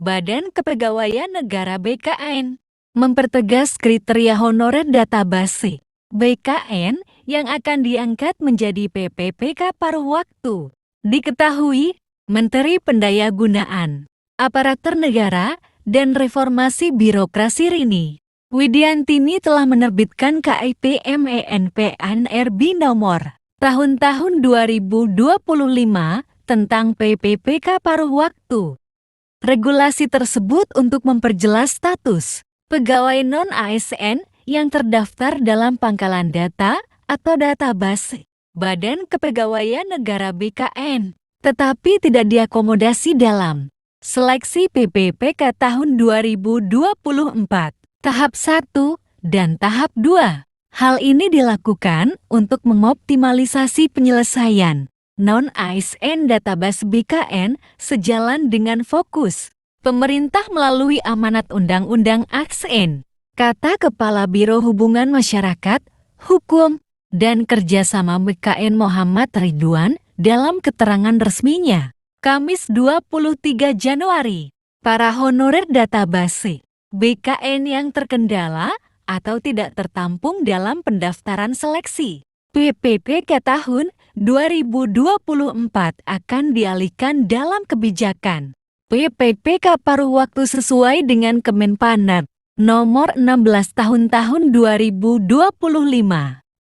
Badan Kepegawaian Negara BKN mempertegas kriteria honorer database BKN yang akan diangkat menjadi PPPK paruh waktu. Diketahui, Menteri Pendayagunaan Aparatur Negara dan Reformasi Birokrasi Rini Widiantini telah menerbitkan KIP MENPANRB nomor tahun-tahun 2025 tentang PPPK paruh waktu. Regulasi tersebut untuk memperjelas status pegawai non-ASN yang terdaftar dalam pangkalan data atau database Badan Kepegawaian Negara BKN, tetapi tidak diakomodasi dalam seleksi PPPK tahun 2024, tahap 1 dan tahap 2. Hal ini dilakukan untuk mengoptimalisasi penyelesaian non-ASN database BKN sejalan dengan fokus pemerintah melalui amanat Undang-Undang ASN, kata Kepala Biro Hubungan Masyarakat, Hukum, dan Kerjasama BKN Muhammad Ridwan dalam keterangan resminya, Kamis 23 Januari. Para honorer database BKN yang terkendala atau tidak tertampung dalam pendaftaran seleksi PPPK tahun 2024 akan dialihkan dalam kebijakan PPPK paruh waktu sesuai dengan Kemenparekraf nomor 16 tahun 2025.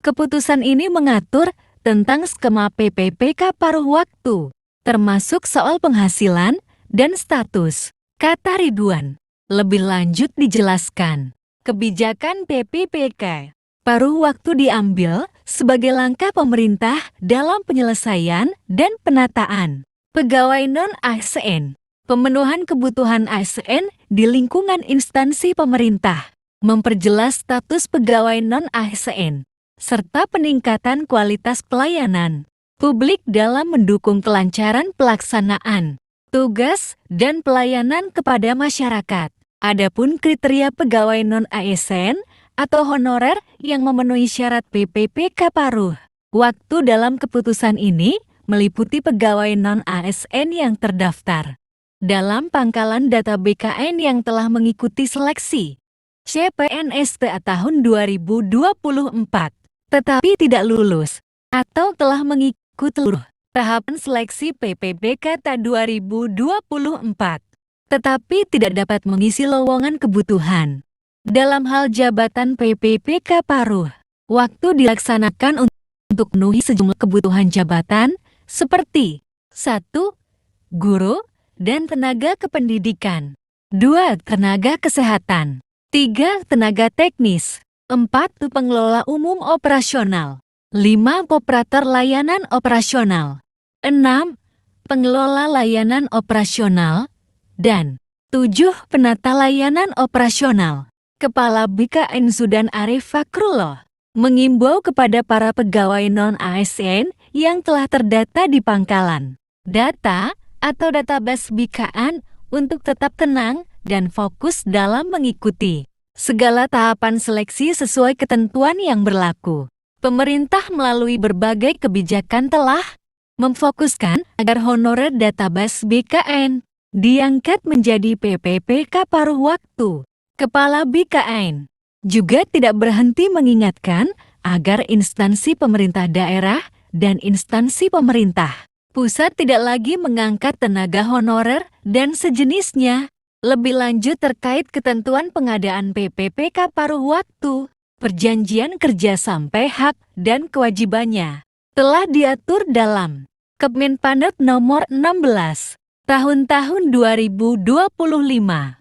Keputusan ini mengatur tentang skema PPPK paruh waktu, termasuk soal penghasilan dan status, kata Ridwan. Lebih lanjut dijelaskan, kebijakan PPPK paruh waktu diambil sebagai langkah pemerintah dalam penyelesaian dan penataan pegawai non-ASN, pemenuhan kebutuhan ASN di lingkungan instansi pemerintah, memperjelas status pegawai non-ASN, serta peningkatan kualitas pelayanan publik dalam mendukung kelancaran pelaksanaan tugas dan pelayanan kepada masyarakat. Adapun kriteria pegawai non-ASN atau honorer yang memenuhi syarat PPPK paruh waktu dalam keputusan ini meliputi pegawai non-ASN yang terdaftar dalam pangkalan data BKN yang telah mengikuti seleksi CPNSTA tahun 2024, tetapi tidak lulus atau telah mengikuti seluruh tahapan seleksi PPPK tahun 2024, tetapi tidak dapat mengisi lowongan kebutuhan. Dalam hal jabatan PPPK paruh waktu dilaksanakan untuk memenuhi sejumlah kebutuhan jabatan seperti 1. Guru dan tenaga kependidikan, 2. Tenaga kesehatan, 3. Tenaga teknis, 4. Pengelola umum operasional, 5. Operator layanan operasional, 6. Pengelola layanan operasional, dan 7. Penata layanan operasional. Kepala BKN Zudan Arif Fakrullah mengimbau kepada para pegawai non-ASN yang telah terdata di pangkalan data atau database BKN untuk tetap tenang dan fokus dalam mengikuti segala tahapan seleksi sesuai ketentuan yang berlaku. Pemerintah melalui berbagai kebijakan telah memfokuskan agar honorer database BKN diangkat menjadi PPPK paruh waktu. Kepala BKN juga tidak berhenti mengingatkan agar instansi pemerintah daerah dan instansi pemerintah pusat tidak lagi mengangkat tenaga honorer dan sejenisnya. Lebih lanjut terkait ketentuan pengadaan PPPK paruh waktu, perjanjian kerja sampai hak dan kewajibannya telah diatur dalam Kemenparekraf nomor 16 tahun 2025.